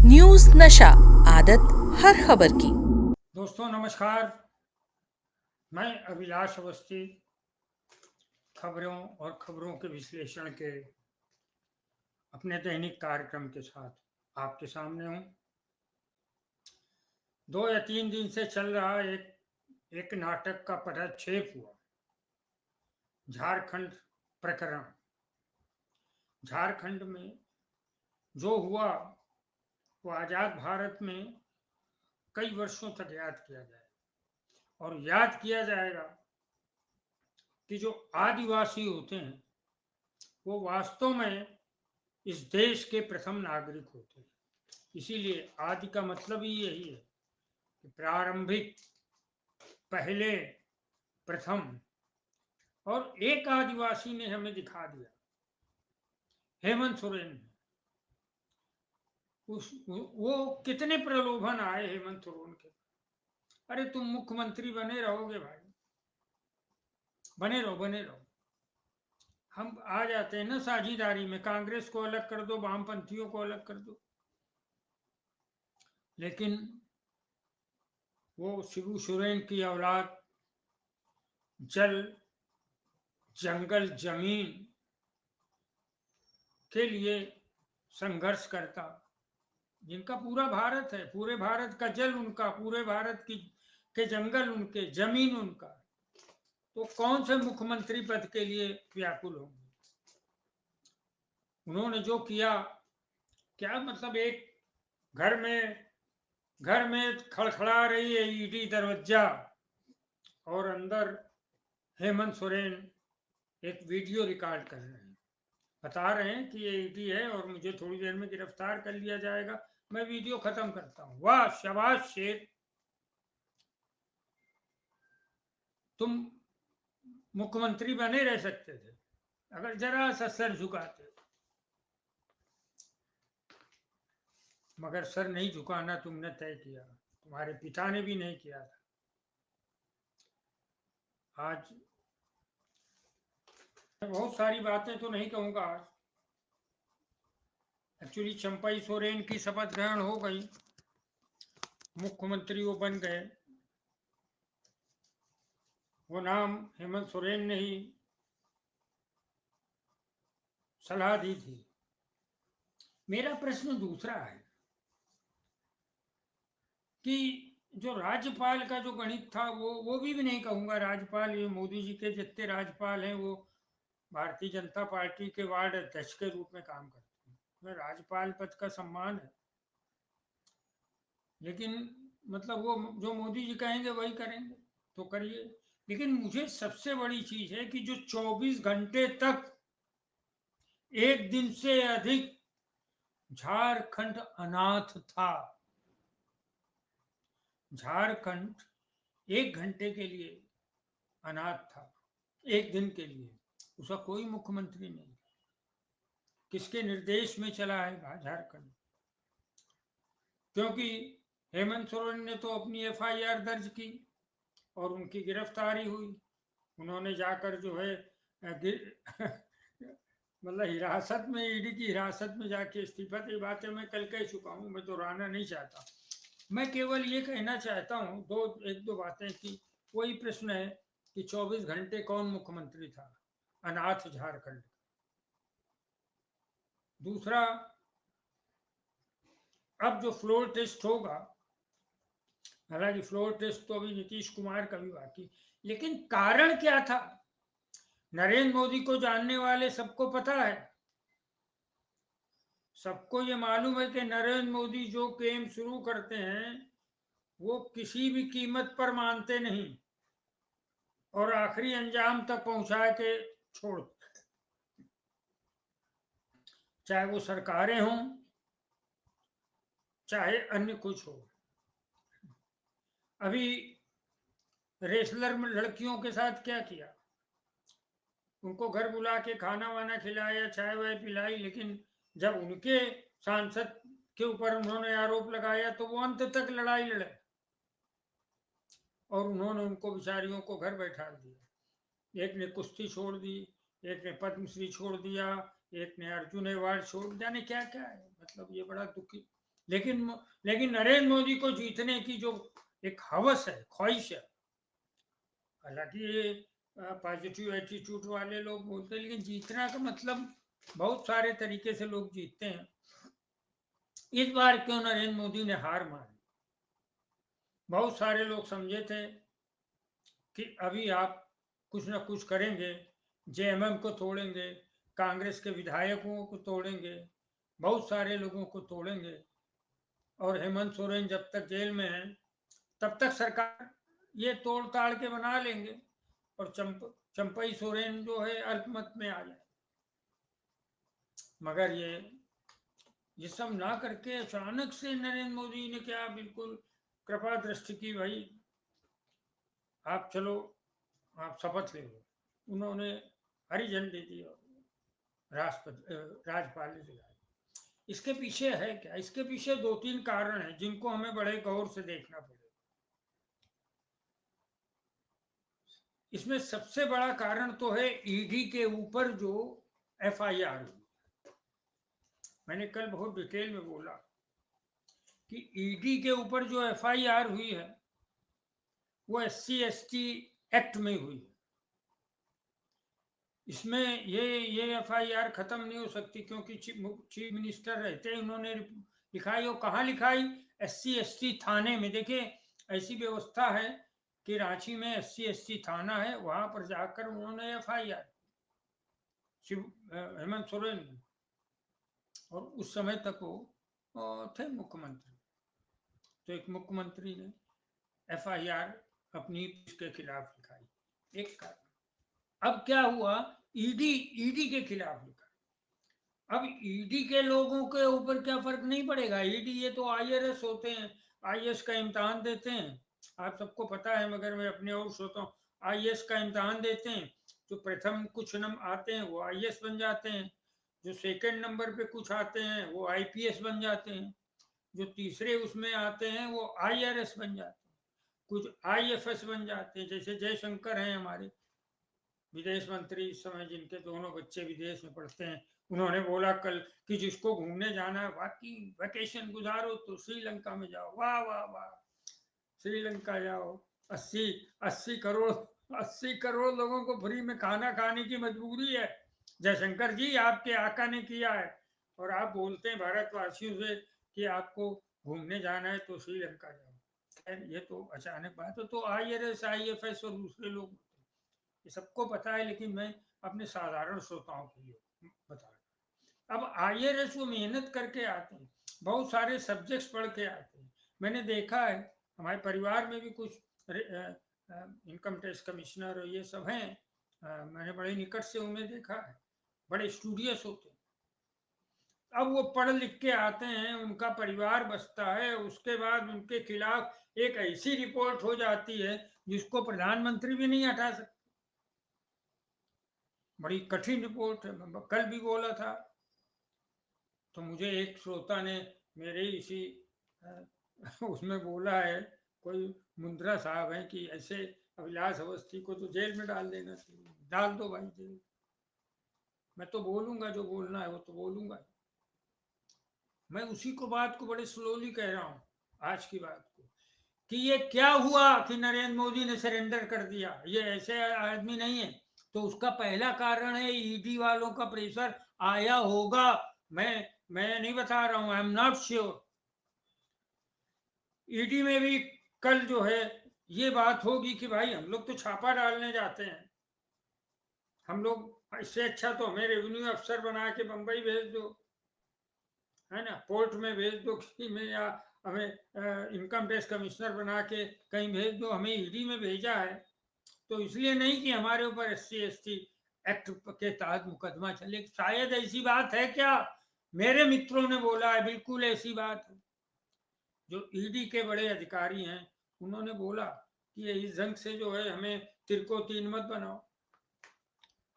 News नशा, आदत हर खबर की। दोस्तों नमस्कार, मैं अभिलाष अवस्थी खबरों और खबरों के विश्लेषण के अपने दैनिक कार्यक्रम के साथ आपके सामने हूँ। 2 या 3 दिन से चल रहा एक नाटक का पदक्षेप हुआ। झारखंड प्रकरण। झारखंड में जो हुआ वो आजाद भारत में कई वर्षों तक याद किया जाएगा और याद किया जाएगा कि जो आदिवासी होते हैं वो वास्तव में इस देश के प्रथम नागरिक होते हैं। इसीलिए आदि का मतलब ही यही है कि प्रारंभिक, पहले, प्रथम। और एक आदिवासी ने हमें दिखा दिया, हेमंत सोरेन ने। वो कितने प्रलोभन आए हेमंत सोरेन के, अरे तुम मुख्यमंत्री बने रहोगे भाई, बने रहो बने रहो। हम आ जाते हैं ना साझेदारी में, कांग्रेस को अलग कर दो, वामपंथियों को अलग कर दो। लेकिन वो शिबू सोरेन की औलाद जल, जंगल, जमीन के लिए संघर्ष करता, जिनका पूरा भारत है, पूरे भारत का जल उनका, पूरे भारत की के जंगल उनके, जमीन उनका, तो कौन से मुख्यमंत्री पद के लिए व्याकुल होंगे। उन्होंने जो किया, क्या मतलब, एक घर में खड़खड़ा रही है ईडी दरवाजा और अंदर हेमंत सोरेन एक वीडियो रिकॉर्ड कर रहे हैं, बता रहे हैं कि ये ईडी है और मुझे थोड़ी देर में गिरफ्तार कर लिया जाएगा, मैं वीडियो खत्म करता हूं। वाह शाबाश शेर, तुम मुख्यमंत्री बने रह सकते थे अगर जरा सा सर झुकाते, मगर सर नहीं झुकाना तुमने तय किया, तुम्हारे पिता ने भी नहीं किया था। आज बहुत सारी बातें तो नहीं कहूंगा। आज एक्चुअली चंपई सोरेन की शपथ ग्रहण हो गई, मुख्यमंत्री वो बन गए। वो नाम हेमंत सोरेन ने ही सलाह दी थी। मेरा प्रश्न दूसरा है कि जो राज्यपाल का जो गणित था, वो भी नहीं कहूंगा राज्यपाल, ये मोदी जी के जितने राज्यपाल हैं वो भारतीय जनता पार्टी के वार्ड अध्यक्ष के रूप में काम करते हैं। राज्यपाल पद का सम्मान है, लेकिन मतलब वो जो मोदी जी कहेंगे वही करेंगे तो करिए। लेकिन मुझे सबसे बड़ी चीज है कि जो 24 घंटे तक, एक दिन से अधिक झारखंड अनाथ था। झारखंड 1 घंटे के लिए अनाथ था, 1 दिन के लिए। उसका कोई मुख्यमंत्री नहीं, किसके निर्देश में चला है झारखंड? क्योंकि हेमंत सोरेन ने तो अपनी एफआईआर दर्ज की और उनकी गिरफ्तारी हुई। उन्होंने जाकर जो है मतलब हिरासत में, ईडी की हिरासत में जाके इस्तीफा दी। बातें मैं कल कह चुका हूँ, मैं दोहराना नहीं चाहता। मैं केवल ये कहना चाहता हूँ एक दो बातें कि वही प्रश्न है कि 24 घंटे कौन मुख्यमंत्री था अनाथ झारखंड। दूसरा, अब जो फ्लोर टेस्ट होगा, हालांकि फ्लोर टेस्ट तो अभी नीतीश कुमार का भी बाकी, लेकिन कारण क्या था? नरेंद्र मोदी को जानने वाले सबको पता है, सबको ये मालूम है कि नरेंद्र मोदी जो गेम शुरू करते हैं वो किसी भी कीमत पर मानते नहीं और आखिरी अंजाम तक पहुंचा के छोड़, चाहे वो सरकारें हों चाहे अन्य कुछ हो। अभी रेसलर में लड़कियों के साथ क्या किया? उनको घर बुला के खाना वाना खिलाया, चाय वाय पिलाई, लेकिन जब उनके सांसद के ऊपर उन्होंने आरोप लगाया तो वो अंत तक लड़ाई लड़े और उन्होंने उनको बेचारियों को घर बैठा दिया। एक ने कुश्ती छोड़ दी, एक ने पद्मश्री छोड़ दिया, एक ने अर्जुन अवार्ड छोड़, जाने क्या क्या है। मतलब ये बड़ा दुखी, लेकिन लेकिन नरेंद्र मोदी को जीतने की जो एक हवस है, ख्वाहिश है, हालांकि ये पॉजिटिव एटीट्यूड वाले लोग बोलते हैं, लेकिन जीतना का मतलब बहुत सारे तरीके से लोग जीतते हैं। इस बार क्यों नरेंद्र मोदी ने हार मानी? बहुत सारे लोग समझे थे कि अभी आप कुछ ना कुछ करेंगे, जेएमएम को तोड़ेंगे, कांग्रेस के विधायकों को तोड़ेंगे, बहुत सारे लोगों को तोड़ेंगे, और हेमंत सोरेन जब तक जेल में है तब तक सरकार ये तोड़ ताड़ के बना लेंगे, और चंपई सोरेन जो है अल्पमत में आ जाए। मगर ये सब ना करके अचानक से नरेंद्र मोदी ने क्या बिल्कुल कृपा दृष्टि की, भाई आप चलो, आप शपथ ले लो। उन्होंने हरी झंडी दी और राष्ट्रपति राज्यपाल ने दिलाई। इसके पीछे है क्या? इसके पीछे दो तीन कारण हैं जिनको हमें बड़े गौर से देखना पड़ेगा। इसमें सबसे बड़ा कारण तो है ईडी के ऊपर जो एफआईआर हुई। मैंने कल बहुत डिटेल में बोला कि ईडी के ऊपर जो एफआईआर हुई है वो SC/ST एक्ट में हुई है। इसमें ये एफआईआर खत्म नहीं हो सकती, क्योंकि चीफ मिनिस्टर रहते हैं, उन्होंने लिखाई। और कहाँ लिखाई? SC/ST थाने में। देखिए, ऐसी व्यवस्था है कि रांची में SC/ST थाना है, वहां पर जाकर उन्होंने एफआईआर हेमंत सोरेन, और उस समय तक वो थे मुख्यमंत्री। तो एक मुख्यमंत्री ने एफआईआर अपनी के खिलाफ लिखाई, एक कारण। अब क्या हुआ? ईडी के खिलाफ लिखा। अब ईडी के लोगों के ऊपर क्या फर्क नहीं पड़ेगा? ईडी ये तो IRS होते हैं, IAS का इम्तहान देते हैं, आप सबको पता है, मगर मैं अपने और सोचता हूँ। IAS का इम्तहान देते हैं, जो प्रथम कुछ नंबर आते हैं वो IAS बन जाते हैं, जो सेकंड नंबर पे कुछ आते हैं वो IPS बन जाते हैं, जो तीसरे उसमें आते हैं वो IRS बन जाते हैं, कुछ IFS बन जाते हैं। जैसे जयशंकर हैं हमारे विदेश मंत्री इस समय, जिनके दोनों बच्चे विदेश में पढ़ते हैं, उन्होंने बोला कल कि जिसको घूमने जाना है, बाकी वेकेशन गुजारो तो श्रीलंका में जाओ। वाह वाह वाह, श्रीलंका जाओ। 80 करोड़ 80 करोड़ लोगों को फ्री में खाना खाने की मजबूरी है। जयशंकर जी, आपके आका ने किया है, और आप बोलते हैं भारतवासियों से कि आपको घूमने जाना है तो श्रीलंका जाओ। ये तो अचानक बात है। तो IRS IFS और दूसरे लोग, ये सबको पता है, लेकिन मैं अपने साधारण श्रोताओं के लिए बता रहा हूँ। अब IRS वो मेहनत करके आते हैं, बहुत सारे सब्जेक्ट्स पढ़ के आते हैं। मैंने देखा है, हमारे परिवार में भी कुछ इनकम टैक्स कमिश्नर और ये सब हैं, मैंने बड़े निकट से उन्हें देखा है, बड़े स्टूडियस होते हैं। अब वो पढ़ लिख के आते हैं, उनका परिवार बसता है, उसके बाद उनके खिलाफ एक ऐसी रिपोर्ट हो जाती है जिसको प्रधानमंत्री भी नहीं हटा सकते। बड़ी कठिन रिपोर्ट है, मैं कल भी बोला था। तो मुझे एक श्रोता ने मेरे इसी उसमें बोला है, कोई मुंद्रा साहब है, कि ऐसे अभिलाष अवस्थी को तो जेल में डाल देना चाहिए। डाल दो भाई जेल, मैं तो बोलूंगा जो बोलना है वो तो बोलूंगा। मैं उसी को बात को बड़े स्लोली कह रहा हूँ, आज की बात को, कि ये क्या हुआ कि नरेंद्र मोदी ने सरेंडर कर दिया। ये ऐसे आदमी नहीं है। तो उसका पहला कारण है ईडी वालों का प्रेशर आया होगा। मैं नहीं बता रहा हूं, I am not sure. ED में भी कल जो है ये बात होगी कि भाई हम लोग तो छापा डालने जाते हैं, हम लोग, इससे अच्छा तो हमें रेवेन्यू अफसर बना के बंबई भेज दो, है ना, पोर्ट में भेज दो किसी में, या हमें इनकम टैक्स कमिश्नर बना के कहीं भेज दो। हमें ईडी में भेजा है तो इसलिए नहीं कि हमारे ऊपर SC/ST एक्ट के तहत मुकदमा चले। शायद ऐसी बात है क्या? मेरे मित्रों ने बोला है बिल्कुल ऐसी बात है। जो ईडी के बड़े अधिकारी हैं उन्होंने बोला कि ये इस ढंग से जो है हमें तिरको तीन मत बनाओ,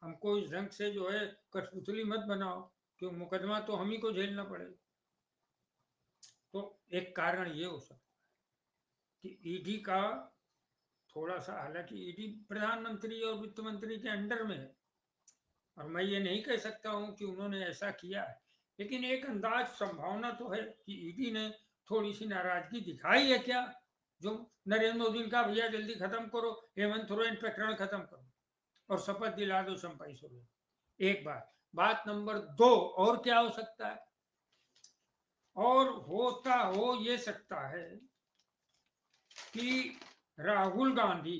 हमको इस ढंग से जो है कठपुतली मत बनाओ, क्यों मुकदमा तो हम ही को झेलना पड़ेगा। तो एक कारण ये हो सकता है कि ईडी का थोड़ा सा, हालांकि ईडी प्रधानमंत्री और वित्त मंत्री के अंडर में है, और मैं ये नहीं कह सकता हूं कि उन्होंने ऐसा किया है, लेकिन एक अंदाज संभावना तो है कि ईडी ने थोड़ी सी नाराजगी दिखाई है क्या, जो नरेंद्र मोदी ने कहा भैया जल्दी खत्म करो, हेमंत सोरेन प्रकरण खत्म करो और शपथ दिला दो चंपाई सोरेन। एक बात नंबर 2, और क्या हो सकता है, और हो ये सकता है कि राहुल गांधी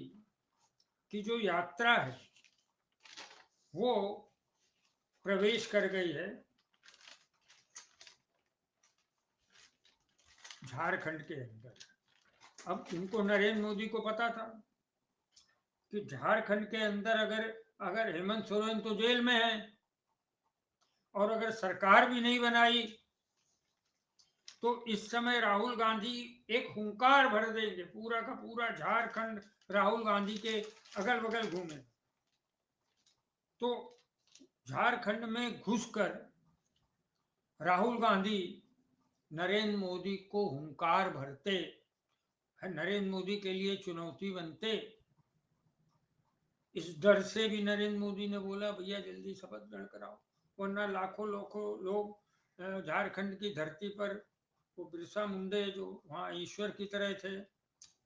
की जो यात्रा है वो प्रवेश कर गई है झारखंड के अंदर। अब इनको नरेंद्र मोदी को पता था कि झारखंड के अंदर अगर हेमंत सोरेन तो जेल में है और अगर सरकार भी नहीं बनाई तो इस समय राहुल गांधी एक हुंकार भर देंगे, पूरा का पूरा झारखंड राहुल गांधी के अगल बगल घूमे। तो झारखंड में घुसकर राहुल गांधी नरेंद्र मोदी को हुंकार भरते, नरेंद्र मोदी के लिए चुनौती बनते। इस डर से भी नरेंद्र मोदी ने बोला भैया जल्दी शपथ ग्रहण कराओ, वरना लाखों लाखों लोग झारखंड की धरती पर, वो बिरसा मुंडे जो वहाँ ईश्वर की तरह थे,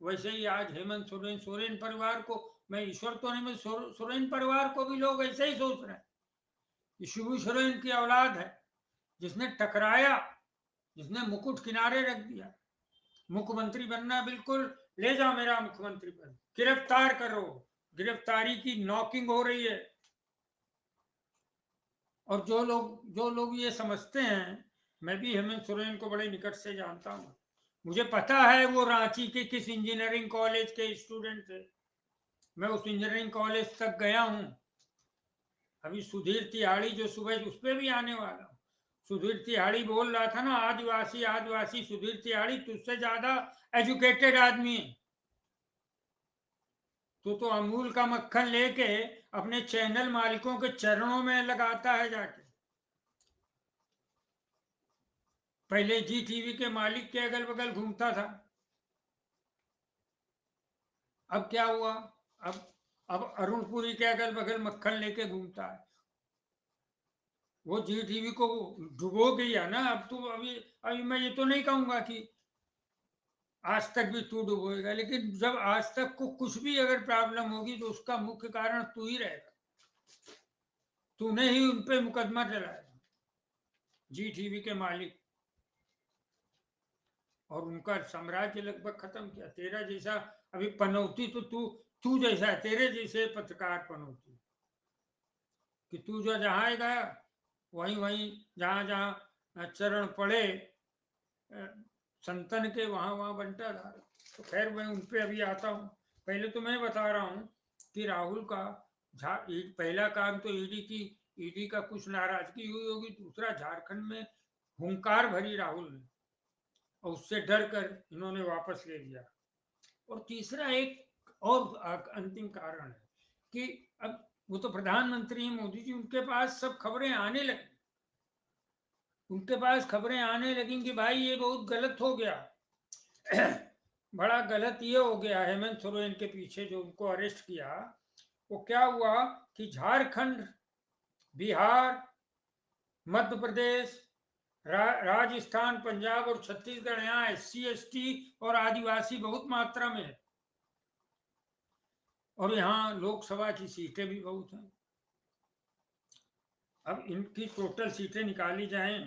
वैसे ही आज हेमंत सोरेन परिवार को, मैं ईश्वर तो नहीं, मैं सोरेन परिवार को भी लोग ऐसे ही सोच रहे हैं कि शिबू सोरेन की औलाद है, जिसने टकराया, जिसने मुकुट किनारे रख दिया, मुख्यमंत्री बनना बिल्कुल, ले जाओ मेरा मुख्यमंत्री पद, गिरफ्तार करो, गिरफ्तारी की नॉकिंग हो रही है। और जो लोग ये समझते हैं, मैं भी हेमंत सोरेन को बड़े निकट से जानता हूँ, मुझे पता है वो रांची के किस इंजीनियरिंग कॉलेज के स्टूडेंट थे, मैं उस इंजीनियरिंग कॉलेज तक गया हूँ। अभी सुधीर तिहाड़ी जो सुबह उस पर भी आने वाला हूँ, सुधीर तिहाड़ी बोल रहा था ना, आदिवासी आदिवासी, सुधीर तिहाड़ी तुझसे ज्यादा एजुकेटेड आदमी है, तो अमूल का मक्खन लेके अपने चैनल मालिकों के चरणों में लगाता है जाके। पहले जी टीवी के मालिक के अगल बगल घूमता था, अब क्या हुआ, अब अरुण पुरी के अगल बगल मक्खन लेके घूमता है। वो जी टीवी को डुबो गया ना, अब तो अभी मैं ये तो नहीं कहूंगा कि आज तक भी तू डुबोएगा, लेकिन जब आज तक को कुछ भी अगर प्रॉब्लम होगी तो उसका मुख्य कारण तू ही रहेगा, तूने ही उन पे मुकदमा चलाया, जी टीवी के मालिक, और उनका साम्राज्य लगभग खत्म किया। तेरा जैसा अभी पनौती तो तू जैसा है, तेरे जैसे पत्रकार पनौती, कि तू जो जहां गया वहीं वहीं जहां जहां चरण पड़े संतन के, वहां वहां बंटा था। तो खैर मैं उन पे अभी आता हूँ, पहले तो मैं बता रहा हूँ कि राहुल का पहला काम तो ईडी का कुछ नाराजगी हुई होगी, दूसरा झारखंड में हुंकार भरी राहुल ने और उससे डर कर इन्होंने वापस ले लिया, और तीसरा एक और अंतिम कारण है कि अब वो तो प्रधानमंत्री मोदी जी, उनके पास सब खबरें आने लगी, उनके पास खबरें आने लगी कि भाई ये बहुत गलत हो गया बड़ा गलत ये हो गया, हेमंत सोरेन के पीछे जो उनको अरेस्ट किया, वो क्या हुआ कि झारखंड, बिहार, मध्य प्रदेश, राजस्थान, पंजाब और छत्तीसगढ़, यहाँ SC ST और आदिवासी बहुत मात्रा में है, और यहाँ लोकसभा की सीटें भी बहुत हैं। अब इनकी टोटल सीटें निकाली जाएं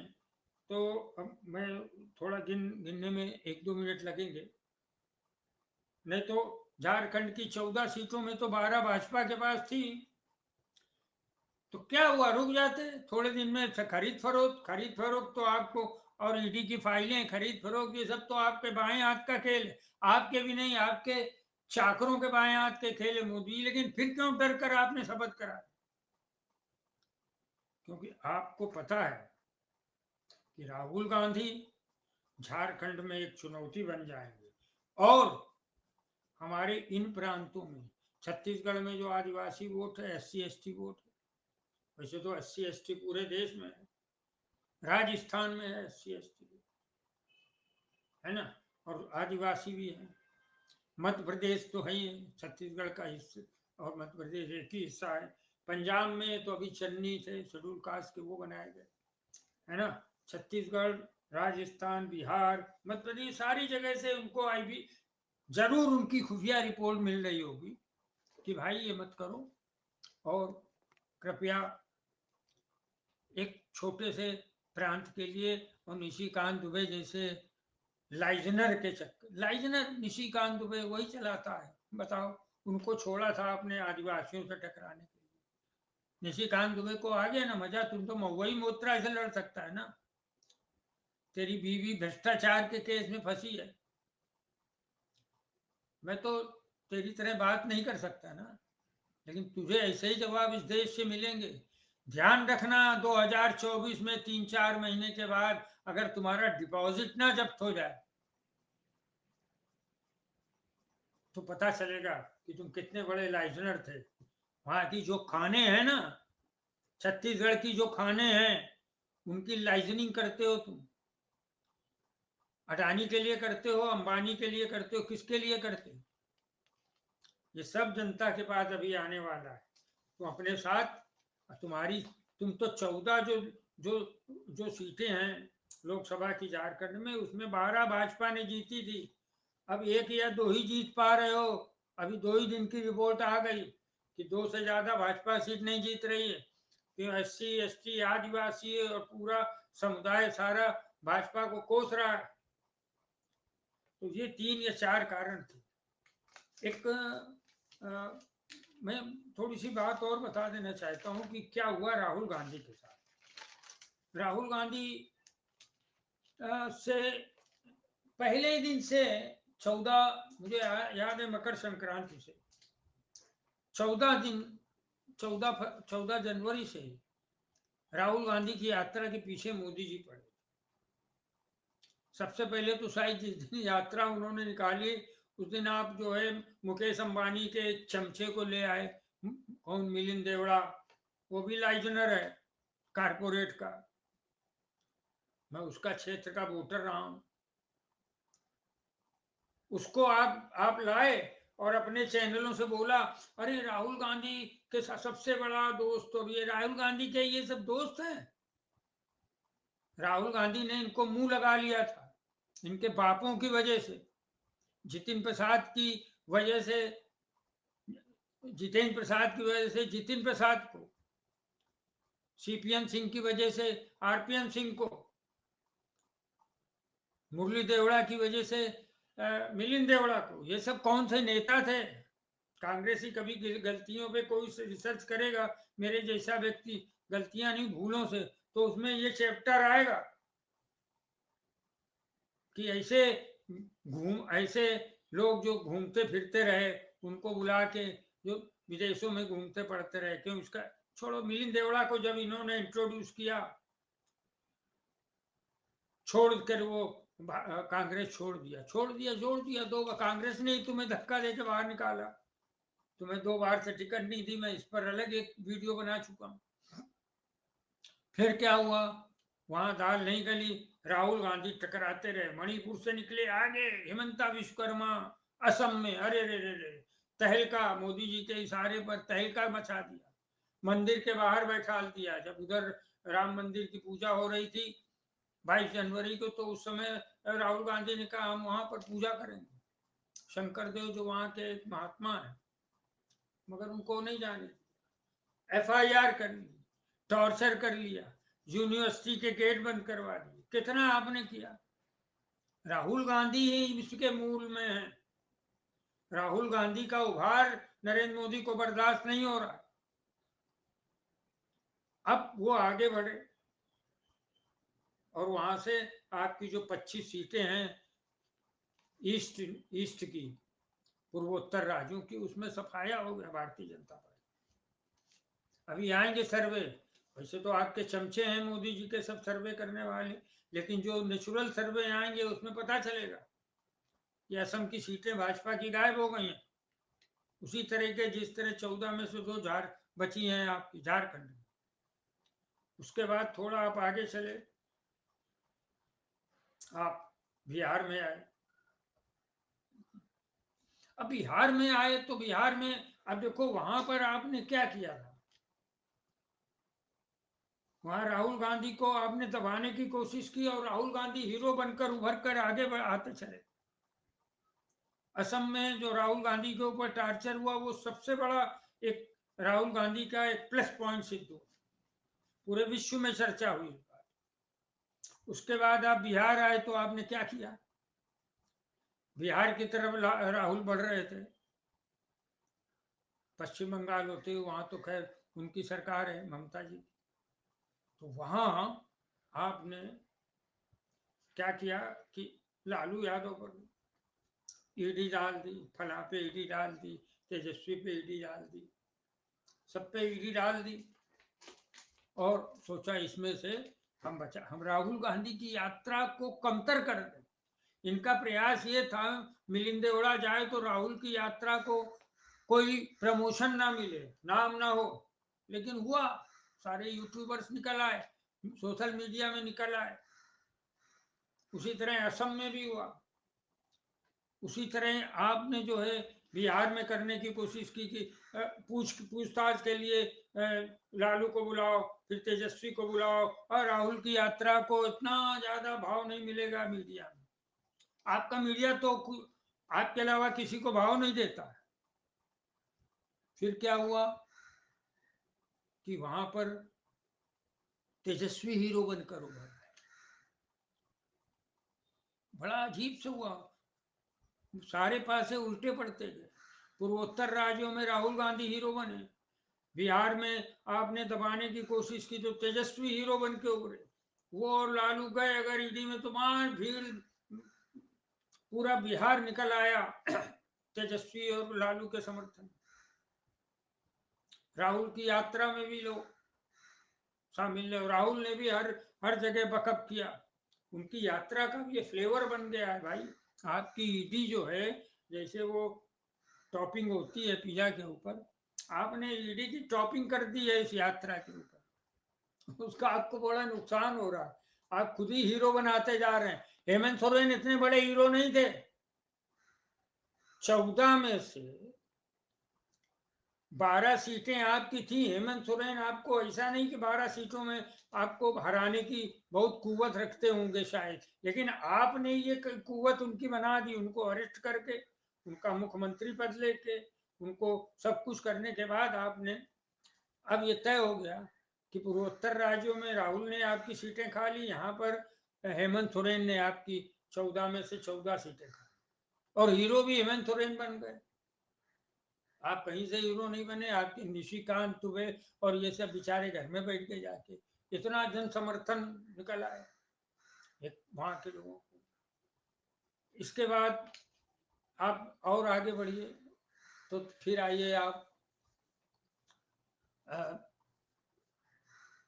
तो अब मैं थोड़ा गिनने में 1-2 मिनट लगेंगे, नहीं तो झारखंड की 14 सीटों में तो 12 भाजपा के पास थी, तो क्या हुआ, रुक जाते थोड़े दिन में। खरीद फरोख्त तो आपको, और ईडी की फाइलें, खरीद फरोख्त, ये सब तो आपके बाएं हाथ का खेल है, आपके भी नहीं, आपके चाकरों के बाएं हाथ के खेल है मोदी। लेकिन फिर क्यों डर कर आपने शपथ करा, क्योंकि आपको पता है कि राहुल गांधी झारखंड में एक चुनौती बन जाएंगे, और हमारे इन प्रांतों में, छत्तीसगढ़ में जो आदिवासी वोट है, SC ST वोट है, वैसे तो SC ST पूरे देश में है, राजस्थान में है SC ST है ना, और आदिवासी भी है, मध्य प्रदेश तो है ही, छत्तीसगढ़ का हिस्सा और मध्य प्रदेश एक ही हिस्सा है, पंजाब में तो अभी चन्नी थे शेड्यूल कास्ट के, वो बनाए गए है ना, छत्तीसगढ़, राजस्थान, बिहार, मध्य प्रदेश, सारी जगह से उनको आईबी जरूर उनकी खुफिया रिपोर्ट मिल रही होगी कि भाई ये मत करो, और कृपया एक छोटे से प्रांत के लिए, और निशिकांत दुबे जैसे लाइजनर के चक्कर, लाइजनर निशिकांत दुबे वही चलाता है, बताओ, उनको छोड़ा था अपने आदिवासियों से टकराने के लिए। निशिकांत दुबे को आ गया ना मजा, तुम तो महुई मोत्रा से लड़ सकता है ना, तेरी बीवी भ्रष्टाचार के केस में फंसी है, मैं तो तेरी तरह बात नहीं कर सकता ना, लेकिन तुझे ऐसे ही जवाब इस देश से मिलेंगे। ध्यान रखना 2024 में 3-4 महीने के बाद अगर तुम्हारा डिपॉजिट ना जब्त हो जाए तो पता चलेगा कि तुम कितने बड़े लाइजनर थे। वहां की जो खाने हैं ना, छत्तीसगढ़ की जो खाने हैं, उनकी लाइजनिंग करते हो तुम। अडानी के लिए करते हो, अंबानी के लिए करते हो, किसके लिए करते हो? ये सब जनता के पास अभी आने वाला है। तुम अपने साथ तुम्हारी, तुम तो 14 जो जो सीटें हैं लोकसभा की झारखंड में, उसमें 12 भाजपा ने जीती थी, अब 1 या 2 ही जीत पा रहे हो। अभी 2 ही दिन की रिपोर्ट आ गई कि 2 से ज्यादा भाजपा सीट नहीं जीत रही है, क्यों? SC ST आदिवासी और पूरा समुदाय सारा भाजपा को कोस रहा है। तो ये 3 या 4 कारण थे। एक मैं थोड़ी सी बात और बता देना चाहता हूं कि क्या हुआ राहुल गांधी के साथ। राहुल गांधी से पहले ही दिन से 14, मुझे याद है मकर संक्रांति से 14 जनवरी से राहुल गांधी की यात्रा के पीछे मोदी जी पड़े। सबसे पहले तो शायद जिस दिन यात्रा उन्होंने निकाली उस दिन आप जो है मुकेश अंबानी के चमचे को ले आए, कौन, मिलिंद देवड़ा, वो भी लाइजनर है कारपोरेट का, मैं उसका क्षेत्र का वोटर रहा हूं, उसको आप लाए और अपने चैनलों से बोला अरे राहुल गांधी के सबसे बड़ा दोस्त, और ये राहुल गांधी के ये सब दोस्त हैं। राहुल गांधी ने इनको मुंह लगा लिया था इनके बापों की वजह से, जितिन प्रसाद की वजह से, जितेंद्र प्रसाद की वजह से जितिन प्रसाद को, CPN सिंह की वजह से RPN सिंह को, मुरली देवड़ा की वजह से मिलिंद देवड़ा को। ये सब कौन से नेता थे? कांग्रेसी कभी गलतियों पे कोई रिसर्च करेगा, मेरे जैसा व्यक्ति, गलतियां नहीं भूलों से, तो उसमें ये चैप्टर आएगा कि ऐसे लोग जो घूमते फिरते रहे उनको बुला के, जो विदेशों में घूमते पड़ते रहे, क्यों? उसका छोड़ो, मिलिंद देवड़ा को जब इन्होंने इंट्रोड्यूस किया, छोड़ कर वो कांग्रेस छोड़ दिया 2 कांग्रेस ने ही तुम्हें धक्का देकर बाहर निकाला, तुम्हें 2 बार से टिकट नहीं दी, मैं इस पर अलग एक वीडियो बना चुका हूं। फिर क्या हुआ, वहां दाल नहीं गली, राहुल गांधी टकराते रहे, मणिपुर से निकले आगे, हिमंता विश्वकर्मा असम में, अरे रे रे रे, तहलका, मोदी जी के इशारे पर तहलका मचा दिया, मंदिर के बाहर बैठा दिया। जब उधर राम मंदिर की पूजा हो रही थी 22 जनवरी को, तो उस समय राहुल गांधी ने कहा हम वहां पर पूजा करेंगे, शंकर देव जो वहां के एक महात्मा है, मगर उनको नहीं जाने, FIR कर ली, टॉर्चर कर लिया, यूनिवर्सिटी के गेट बंद करवा दिए, कितना आपने किया। राहुल गांधी ही इसके मूल में है। राहुल गांधी का उभार नरेंद्र मोदी को बर्दाश्त नहीं हो रहा, अब वो आगे बढ़े और वहां से आपकी जो 25 सीटें हैं ईस्ट की, पूर्वोत्तर राज्यों की, उसमें सफाया हो गया भारतीय जनता पार्टी। अभी आएंगे सर्वे, वैसे तो आपके चमचे हैं मोदी जी के सब सर्वे करने वाले, लेकिन जो नेचुरल सर्वे आएंगे उसमें पता चलेगा कि असम की सीटें भाजपा की गायब हो गई हैं, उसी तरह के जिस तरह 14 में से 2 बची हैं आपकी झारखंड में। उसके बाद थोड़ा आप आगे चले, आप बिहार में आए। अब बिहार में आए तो बिहार में अब देखो वहां पर आपने क्या किया था। वहां राहुल गांधी को आपने दबाने की कोशिश की और राहुल गांधी हीरो बनकर उभर कर आगे आते चले। असम में जो राहुल गांधी के ऊपर टार्चर हुआ वो सबसे बड़ा एक राहुल गांधी का एक प्लस पॉइंट सिद्ध हुआ, पूरे विश्व में चर्चा हुई। उसके बाद आप बिहार आए तो आपने क्या किया? बिहार की तरफ राहुल बढ़ रहे थे, पश्चिम बंगाल होते हुए, वहां तो खैर उनकी सरकार है ममता जी, तो वहां आपने क्या किया कि लालू यादव पर ईडी डाल दी, फला पे ईडी डाल दी, तेजस्वी पे ईडी डाल दी, सब पे ईडी डाल दी, और सोचा इसमें से हम राहुल गांधी की यात्रा को कमतर कर दें। इनका प्रयास ये था मिलिंदे ओढ़ा जाए तो राहुल की यात्रा को कोई प्रमोशन ना मिले, नाम ना हो, लेकिन हुआ। सारे यूट्यूबर्स निकल आए, सोशल मीडिया में निकल आए। उसी तरह असम में भी हुआ। उसी तरह आपने जो है बिहार में करने की कोशिश की कि पूछताछ के लिए लालू को बुलाओ, फिर तेजस्वी को बुलाओ, और राहुल की यात्रा को इतना ज्यादा भाव नहीं मिलेगा मीडिया में। आपका मीडिया तो आपके अलावा किसी को भाव नहीं देता। फिर क्या हुआ कि वहां पर तेजस्वी हीरो बनकर उभर, बड़ा अजीब से हुआ। सारे पासे उल्टे पड़ते गए। पूर्वोत्तर राज्यों में राहुल गांधी हीरो बने, बिहार में आपने दबाने की कोशिश की तो तेजस्वी हीरो बन के उभरे। वो और लालू गए अगर ईडी में तो वहां भीड़, पूरा बिहार निकल आया तेजस्वी और लालू के समर्थन। राहुल की यात्रा में भी लोग शामिल है, राहुल ने भी हर जगह बकअप किया। उनकी यात्रा का भी ये फ्लेवर बन गया है भाई। आपकी ईडी जो है, जैसे वो टॉपिंग होती है पिज्जा के ऊपर, आपने ईडी की टॉपिंग कर दी है इस यात्रा के ऊपर। उसका आपको बड़ा नुकसान हो रहा है, आप खुद ही हीरो बनाते जा रहे हैं। हेमंत सोरेन इतने बड़े हीरो नहीं थे। 14 में से 12 सीटें आपकी थी। हेमंत सोरेन आपको ऐसा नहीं कि 12 सीटों में आपको हराने की बहुत कुवत रखते होंगे शायद, लेकिन आपने ये कुवत उनकी बना दी। उनको अरेस्ट करके, उनका मुख्यमंत्री पद लेके, उनको सब कुछ करने के बाद आपने, अब ये तय हो गया कि पूर्वोत्तर राज्यों में राहुल ने आपकी सीटें खा ली, यहाँ पर हेमंत सोरेन ने आपकी 14 में से 14 सीटें खा, और हीरो भी हेमंत सोरेन बन गए। आप कहीं से हीरो नहीं बने। आपके निशिकांत दुबे और ये सब बेचारे घर में बैठ के जाके इतना जन समर्थन निकल आया वहां के लोगों को। इसके बाद आप और आगे बढ़िए तो फिर आइए आप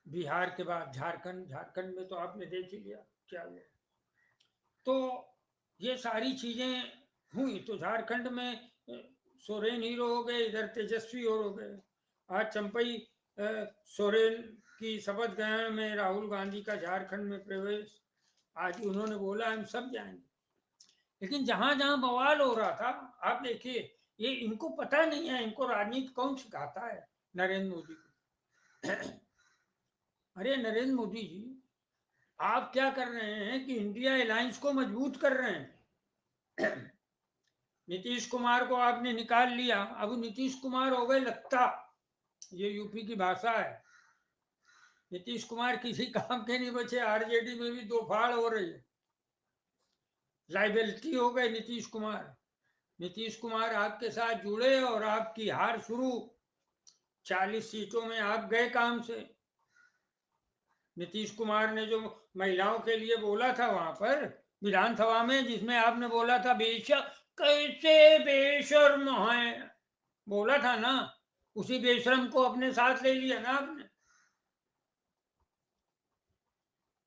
बिहार के बाद झारखंड। झारखंड में तो आपने देख ही लिया क्या हुआ। तो ये सारी चीजें हुई तो झारखंड में सोरेन हीरो हो गए, इधर तेजस्वी और हो गए। आज चंपई सोरेन की शपथ ग्रहण में राहुल गांधी का झारखंड में प्रवेश, आज उन्होंने बोला हम सब जाएंगे। लेकिन जहां जहां बवाल हो रहा था, आप देखिए, ये इनको पता नहीं है इनको राजनीति कौन सिखाता है। नरेंद्र मोदी को अरे नरेंद्र मोदी जी, आप क्या कर रहे हैं कि इंडिया अलायंस को मजबूत कर रहे हैं। नीतीश कुमार को आपने निकाल लिया, अब नीतीश कुमार हो गए लत्ता, ये यूपी की भाषा है। नीतीश कुमार किसी काम के नहीं बचे। आरजेडी में भी दो फाड़ हो रही है, लाइबिलिटी हो गए नीतीश कुमार। नीतीश कुमार आपके साथ जुड़े और आपकी हार शुरू। 40 सीटों में आप गए काम से। नीतीश कुमार ने जो महिलाओं के लिए बोला था वहां पर विधानसभा में, जिसमें आपने बोला था बेशक कैसे बेशर्म है, बोला था ना, उसी बेशर्म को अपने साथ ले लिया ना आपने।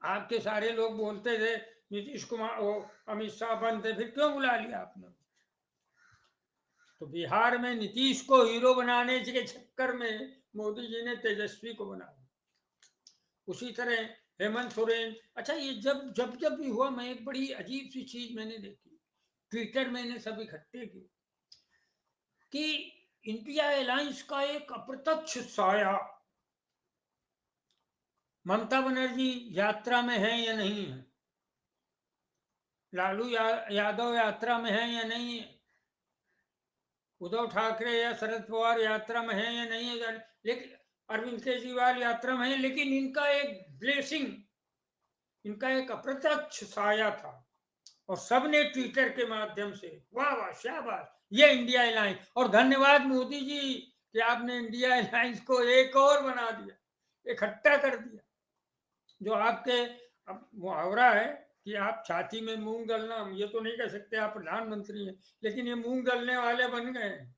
आपके सारे लोग बोलते थे नीतीश कुमार, वो अमित शाह बंद थे, फिर क्यों बुला लिया आपने? तो बिहार में नीतीश को हीरो बनाने के चक्कर में मोदी जी ने तेजस्वी को बना दिया। उसी तरह हेमंत सोरेन। अच्छा, ये जब जब जब भी हुआ, मैं एक बड़ी अजीब सी चीज मैंने देखी, ट्विटर मैंने सब इकट्ठे किए कि इंडिया अलायंस का एक अप्रत्यक्ष साया ममता बनर्जी यात्रा में है या नहीं है, लालू यादव यात्रा में है या नहीं है, उद्धव ठाकरे या शरद पवार यात्रा में है या नहीं है, लेकिन अरविंद केजरीवाल यात्रा में है, लेकिन इनका एक ब्लेसिंग, इनका एक अप्रत्यक्ष साया था और सबने ट्विटर के माध्यम से वाह वाह शाबाश ये इंडिया अलायंस, और धन्यवाद मोदी जी कि आपने इंडिया अलायंस को एक और बना दिया, इकट्ठा कर दिया। जो आपके अब मुहावरा है कि आप छाती में मूंग दलना, हम ये तो नहीं कह सकते आप प्रधानमंत्री हैं, लेकिन ये मूंग दलने वाले बन गए हैं।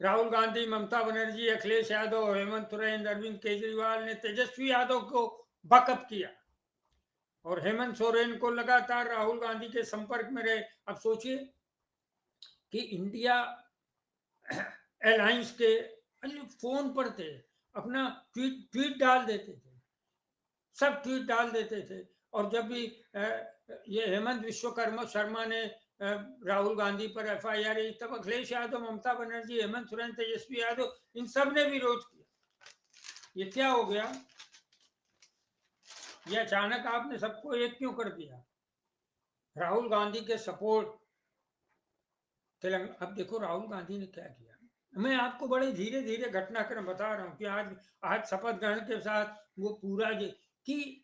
राहुल गांधी, ममता बनर्जी, अखिलेश यादव, हेमंत सोरेन, अरविंद केजरीवाल ने तेजस्वी यादव को बकअप किया और हेमंत सोरेन को लगातार राहुल गांधी के संपर्क में रहे। अब सोचिए कि इंडिया अलायंस के फोन पर थे, अपना ट्वीट डाल देते थे, सब ट्वीट डाल देते थे। और जब भी ये हेमंत विश्वकर्मा शर्मा ने राहुल गांधी पर FIR, तब अखिलेश यादव, ममता बनर्जी, हेमंत सोरेन, तेजस्वी यादव, इन सब ने विरोध किया। ये क्या हो गया, ये अचानक आपने सबको एक क्यों कर दिया? राहुल गांधी के सपोर्ट तेलंगाना। अब देखो राहुल गांधी ने क्या किया, मैं आपको बड़े धीरे धीरे घटनाक्रम बता रहा हूं कि आज शपथ ग्रहण के साथ वो पूरा कि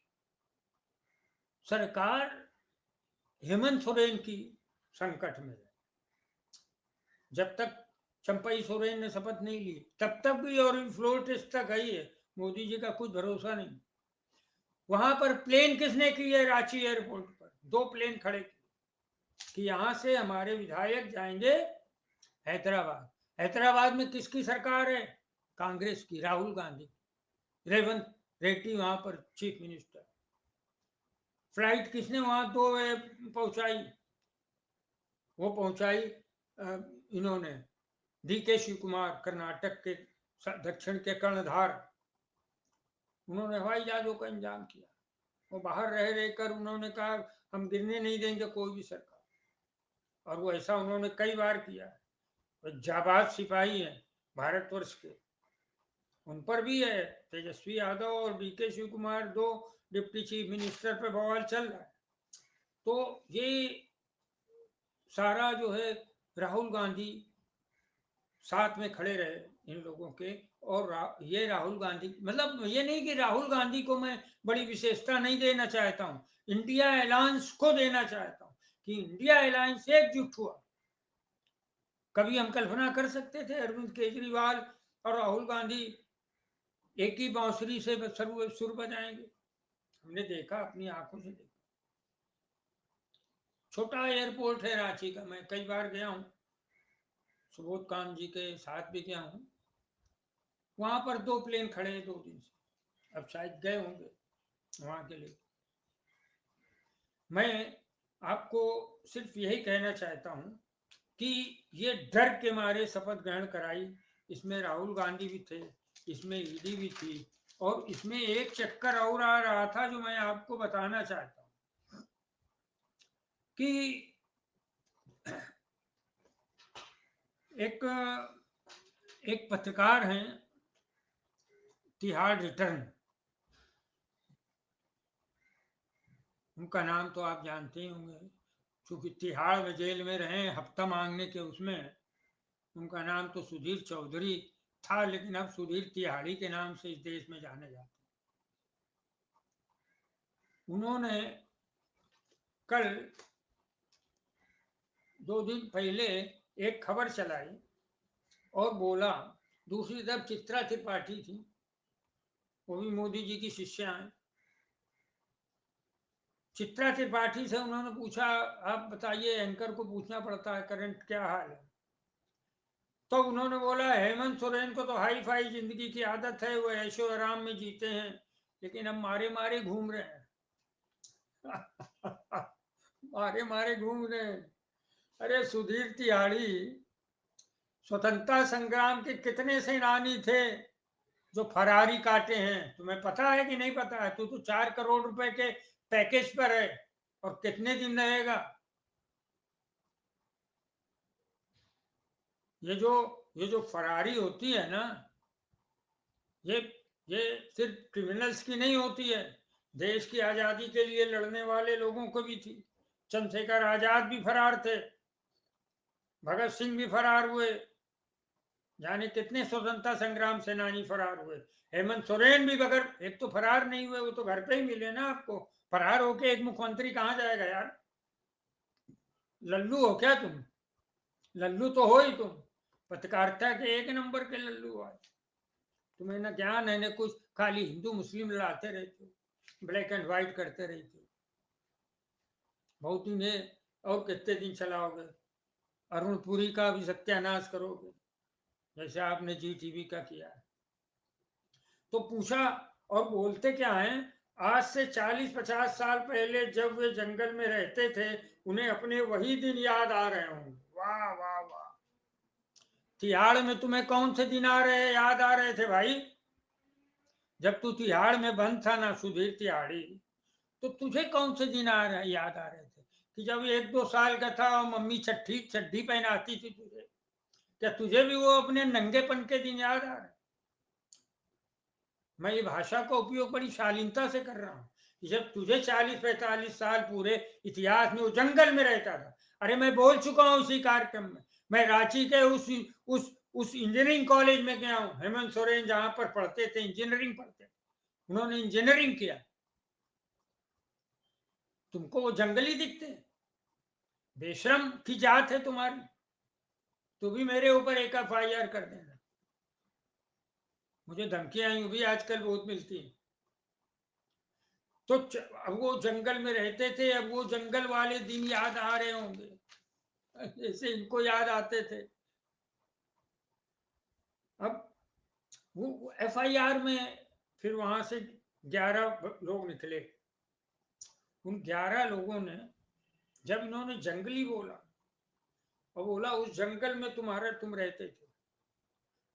सरकार हेमंत सोरेन की संकट में है। जब तक चंपई सोरेन ने शपथ नहीं ली तब तक भी, और फ्लोर टेस्ट तक आई है, मोदी जी का कुछ भरोसा नहीं। वहां पर प्लेन किसने किए? रांची एयरपोर्ट पर 2 प्लेन खड़े किए कि यहां से हमारे विधायक जाएंगे हैदराबाद। हैदराबाद में किसकी सरकार है? कांग्रेस की, राहुल गांधी, रेवंत रेड्डी वहां पर चीफ मिनिस्टर। फ्लाइट किसने वहां 2 पहुंचाई? वो पहुंचाई इन्होंने DK शिव कुमार, कर्नाटक के दक्षिण के कर्णधार। उन्होंने हवाई जहाजों का इंतजाम किया। वो बाहर रह रहकर उन्होंने कहा हम गिरने नहीं देंगे कोई भी सरकार, और वो ऐसा उन्होंने कई बार किया। तो जाबाज सिपाही हैं भारतवर्ष के, उन पर भी है तेजस्वी यादव और DK Shivakumar, 2 deputy chief minister पर बवाल चल रहा है। तो ये सारा जो है राहुल गांधी साथ में खड़े रहे इन लोगों के। और ये राहुल गांधी, मतलब ये नहीं कि राहुल गांधी को मैं बड़ी विशेषता नहीं देना चाहता हूं, इंडिया अलायंस को देना चाहता हूं कि इंडिया अलायंस एकजुट हुआ। कभी हम कल्पना कर सकते थे अरविंद केजरीवाल और राहुल गांधी एक ही बांसुरी से सुर बजाएंगे? हमने देखा, अपनी आंखों से देखा। छोटा एयरपोर्ट है रांची का, मैं कई बार गया हूं, सुबोध कांत जी के साथ भी गया हूं। वहां पर 2 प्लेन खड़े हैं 2 दिन से, अब शायद गए होंगे वहां के लिए। मैं आपको सिर्फ यही कहना चाहता हूं कि ये डर के मारे शपथ ग्रहण कराई। इसमें राहुल गांधी भी थे, इसमें ईडी भी थी, और इसमें एक चक्कर और आ रहा था जो मैं आपको बताना चाहता हूं कि एक पत्रकार हैं तिहाड़ रिटर्न, उनका नाम तो आप जानते ही होंगे, क्योंकि तिहाड़ में जेल में रहे हफ्ता मांगने के उसमें। उनका नाम तो सुधीर चौधरी था, लेकिन अब सुधीर तिहाड़ी के नाम से इस देश में जाने जाते। उन्होंने कल 2 दिन पहले एक खबर चलाई और बोला, दूसरी तरफ चित्रा त्रिपाठी थी, वो भी मोदी जी की शिष्या हैं। चित्रा त्रिपाठी से उन्होंने पूछा, आप बताइए, एंकर को पूछना पड़ता है करंट क्या हाल है। तो उन्होंने बोला हेमंत सोरेन को तो हाई फाई जिंदगी की आदत है, वो ऐशो आराम में जीते हैं, लेकिन अब मारे मारे घूम रहे हैं। मारे मारे घूम रहे हैं। अरे सुधीर तिहाड़ी स्वतंत्रता संग्राम के कितने सेनानी थे जो फरारी काटे हैं, तुम्हें पता है कि नहीं पता है? तू तो 4 करोड़ रुपए के पैकेज पर है, और कितने दिन रहेगा? ये जो फरारी होती है ना, ये ये सिर्फ क्रिमिनल्स की नहीं होती है, देश की आजादी के लिए लड़ने वाले लोगों को भी थी। चंद्रशेखर आजाद भी फरार थे, भगत सिंह भी फरार हुए, जाने कितने स्वतंत्रता संग्राम सेनानी फरार हुए। हेमंत सोरेन भी, बगैर एक तो फरार नहीं हुए, वो तो घर पे ही मिले ना आपको। फरार होके एक मुख्यमंत्री कहाँ जाएगा यार? लल्लू हो क्या तुम? लल्लू तो हो ही तुम, पत्रकारिता के एक नंबर के लल्लू हो। तुम्हें ना ज्ञान है न कुछ, खाली हिंदू मुस्लिम लड़ाते रहते हो, ब्लैक एंड व्हाइट करते रहते हो। बहुत दिन है, और कितने दिन चलाओगे? अरुण पुरी का भी सत्यानाश करोगे, जैसे आपने जी टीवी का किया। तो पूछा, और बोलते क्या हैं, आज से 40-50 साल पहले जब वे जंगल में रहते थे, उन्हें अपने वही दिन याद आ रहे होंगे। वाह वाह वाह! तिहाड़ में तुम्हें कौन से दिन आ रहे, याद आ रहे थे भाई? जब तू तिहाड़ में बंद था ना सुधीर तिहाड़ी, तो तुझे कौन से दिन आ रहे, याद आ रहे थे? कि जब 1-2 साल का था और मम्मी छठी चड्डी पहनाती थी तुझे, क्या तुझे भी वो अपने नंगेपन के दिन याद आ रहे? मैं ये भाषा का उपयोग बड़ी शालीनता से कर रहा हूँ। जब तुझे 40-45 साल पूरे इतिहास में वो जंगल में रहता था। अरे मैं बोल चुका हूँ उसी कार्यक्रम में, मैं रांची के उस इंजीनियरिंग कॉलेज में गया हूँ। हेमंत सोरेन जहां पर पढ़ते थे, इंजीनियरिंग पढ़ते, उन्होंने इंजीनियरिंग किया। तुमको वो जंगली दिखते? बेशरम की जात है तुम्हारी। तो भी मेरे ऊपर एक FIR कर देना। मुझे धमकियां यूं भी आजकल बहुत मिलती हैं। तो अब वो जंगल में रहते थे, अब वो जंगल वाले दिन याद आ रहे होंगे जैसे इनको याद आते थे। अब वो FIR में फिर वहां से 11 लोग निकले। उन 11 लोगों ने, जब इन्होंने जंगली बोला और बोला उस जंगल में तुम रहते थे,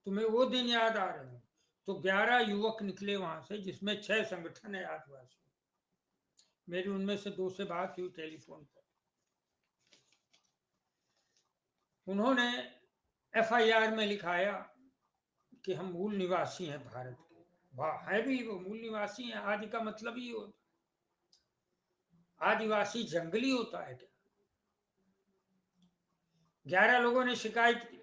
तुम्हें वो दिन याद आ रहे हो, तो 11 युवक निकले वहां से, जिसमें 6 संगठन है आदिवासी। मेरी उनमें से 2 से बात हुई टेलीफोन पर। उन्होंने FIR में लिखाया कि हम मूल निवासी हैं भारत के। वाह, है भी, वो मूल निवासी हैं। आदि का मतलब ही होता, आदिवासी जंगली होता है क्या? 11 लोगों ने शिकायत की।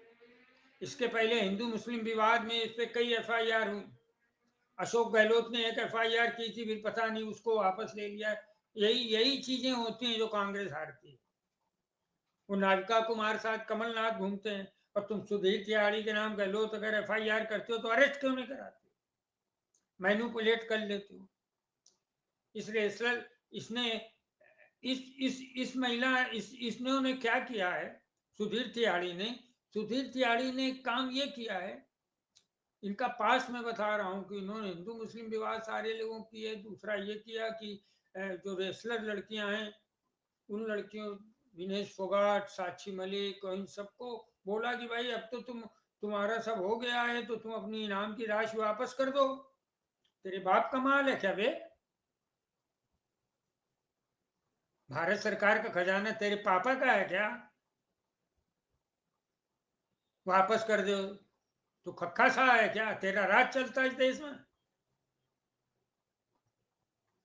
इसके पहले हिंदू मुस्लिम विवाद में इस पे कई FIR हुई। अशोक गहलोत ने एक FIR की थी, फिर पता नहीं उसको वापस ले लिया। यही यही चीजें होती हैं जो कांग्रेस हारती है। वो नाविका कुमार साथ कमलनाथ घूमते हैं, और तुम सुधीर तिवारी के नाम गहलोत अगर FIR करते हो तो अरेस्ट क्यों नहीं कराते? मैनिपुलेट कर लेते हो। इस रेसलर, इसने इस महिला, इसने क्या किया है? सुधीर तिवारी ने काम ये किया है, इनका पास मैं बता रहा हूँ कि इन्होंने हिंदू मुस्लिम विवाद सारे लोगों की है। दूसरा ये किया कि जो रेसलर लड़कियां हैं, उन लड़कियों, विनेश फोगाट, साक्षी मलिक, इन सबको बोला कि भाई अब तो तुम्हारा सब हो गया है, तो तुम अपनी इनाम की राशि वापस कर दो। तेरे बाप का माल है क्या बे? भारत सरकार का खजाना तेरे पापा का है क्या? वापस कर दो। तो खक्का सा है क्या? तेरा राज चलता है इस देश में?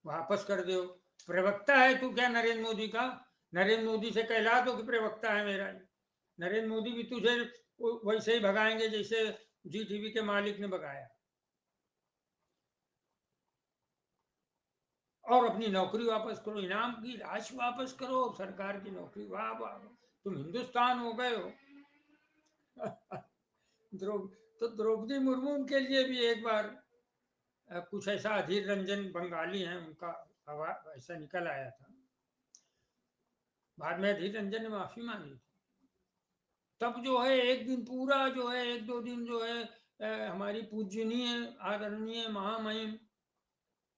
वापस कर दो। प्रवक्ता है तू क्या नरेंद्र मोदी का? नरेंद्र मोदी से कहला दो कि प्रवक्ता है मेरा। नरेंद्र मोदी भी तुझे वैसे ही भगाएंगे जैसे जी टीवी के मालिक ने भगाया। और अपनी नौकरी वापस करो, इनाम की राशि वापस करो, सरकार की नौकरी। वाह वाह, तुम हिंदुस्तान हो गए हो तो द्रौपदी मुर्मू के लिए भी एक बार कुछ ऐसा, अधीर रंजन बंगाली हैं, उनका आवाज ऐसा निकल आया था। बाद में अधीर रंजन ने माफी मांगी। तब जो है एक दिन पूरा जो है, 1-2 दिन जो है, हमारी पूजनीय आदरणीय महामहिम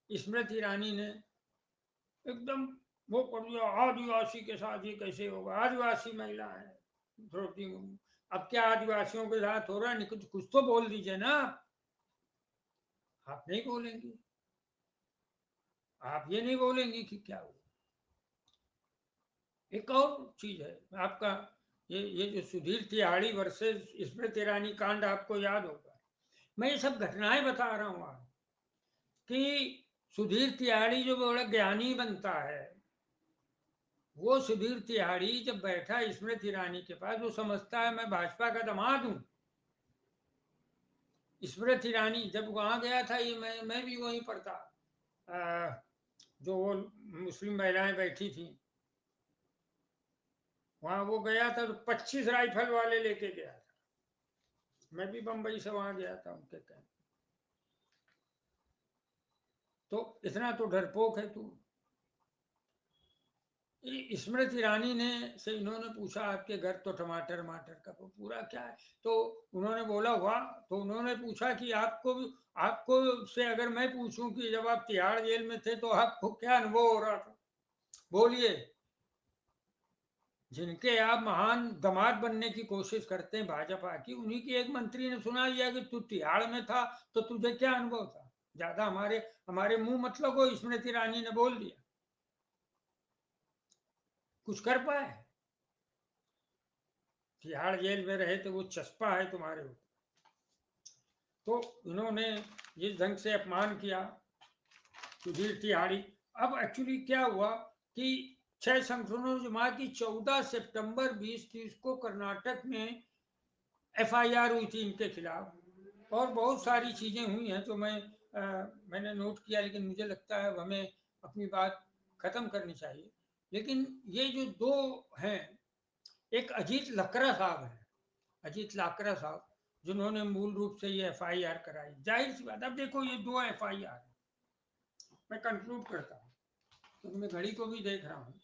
स्मृति ईरानी ने एकदम वो कर दिया, आदिवासी के साथ ये कैसे होगा, आदिवासी महिला है द्रौपदी मुर्मू। अब क्या आदिवासियों के साथ हो रहा है? कुछ तो बोल दीजिए ना। आप नहीं बोलेंगे, आप ये नहीं बोलेंगे कि क्या हुआ। एक और चीज है आपका, ये जो सुधीर तिहाड़ी वर्सेस स्मृति ईरानी कांड आपको याद होगा। मैं ये सब घटनाएं बता रहा हूँ। कि सुधीर तिवारी जो बड़ा ज्ञानी बनता है, वो सुधीर तिवारी जब बैठा स्मृति ईरानी के पास, वो समझता है मैं भाजपा का दामाद हूं। स्मृति ईरानी जब वहां गया था, ये मैं भी वहीं पर था, जो वो मुस्लिम महिलाएं बैठी थी वहां, वो गया था तो 25 राइफल वाले लेके गया था। मैं भी बंबई से वहां गया था उनके कैंप। तो इतना तो डरपोक है तू। स्मृति ईरानी ने से इन्होंने पूछा आपके घर तो टमाटर मटर का पूरा क्या है, तो उन्होंने बोला हुआ, तो उन्होंने पूछा कि आपको से अगर मैं पूछूं कि जब आप तिहाड़ जेल में थे तो आपको क्या अनुभव हो रहा था, बोलिए। जिनके आप महान दामाद बनने की कोशिश करते हैं भाजपा की, उन्हीं की एक मंत्री ने सुना दिया कि तू तिहाड़ में था तो तुझे क्या अनुभव था। ज्यादा हमारे हमारे मुंह मत लगो, स्मृति ईरानी ने बोल दिया। कुछ कर पाए? तिहाड़ जेल में रहे तो वो चस्पा है तुम्हारे ऊपर। तो इन्होंने जिस ढंग से अपमान किया सुधीर तिहाड़ी। अब एक्चुअली क्या हुआ कि 6 संगठनों ने जमा की 14 सितंबर 2030 को कर्नाटक में एफआईआर हुई थी इनके खिलाफ, और बहुत सारी चीजें हुई हैं जो मैंने नोट किया, लेकिन मुझे लगता है हमें अपनी बात खत्म करनी चाहिए। लेकिन ये जो दो हैं, एक अजीत लकड़ा साहब है, अजीत लाकड़ा साहब, जिन्होंने मूल रूप से ये एफआईआर कराई। जाहिर सी बात, अब देखो ये 2 एफआईआर, मैं कंक्लूड करता हूँ क्योंकि मैं घड़ी को भी देख रहा हूँ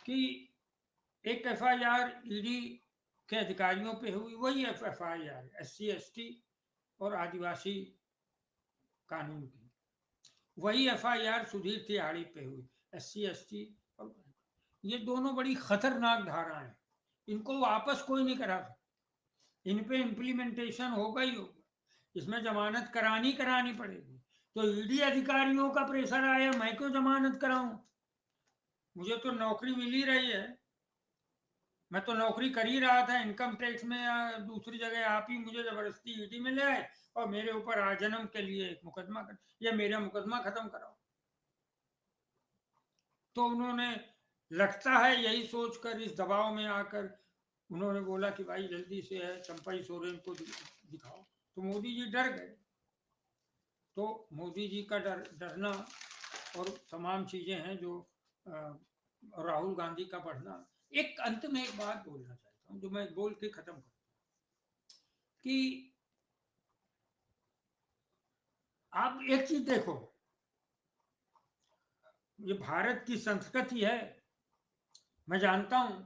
कि एक एफआईआर ईडी के अधिकारियों पे हुई, वही एफआईआर SC ST और आदिवासी कानून की, वही एफआईआर सुधीर तिहाड़ी पे हुई SC ST। और ये दोनों बड़ी खतरनाक धाराएं हैं, इनको वापस कोई नहीं करा सकता। इन पे इम्प्लीमेंटेशन होगा ही होगा, इसमें जमानत करानी पड़ेगी। तो ईडी अधिकारियों का प्रेशर आया, मैं क्यों जमानत कराऊं, मुझे तो नौकरी मिल ही रही है, मैं तो नौकरी कर ही रहा था इनकम टैक्स में या दूसरी जगह, आप ही मुझे जबरदस्ती ईडी में ले आए और मेरे ऊपर आजन्म के लिए एक मुकदमा कर, या मेरा मुकदमा खत्म कराओ। तो उन्होंने, लगता है यही सोचकर, इस दबाव में आकर उन्होंने बोला कि भाई जल्दी से है चंपई सोरेन को दिखाओ। तो मोदी जी डर गए। तो मोदी जी का डरना और तमाम चीजें हैं जो राहुल गांधी का बढ़ना। एक अंत में एक बात बोलना चाहता हूँ जो मैं बोल के खत्म करूँ कि आप एक चीज देखो, ये भारत की संस्कृति है, मैं जानता हूं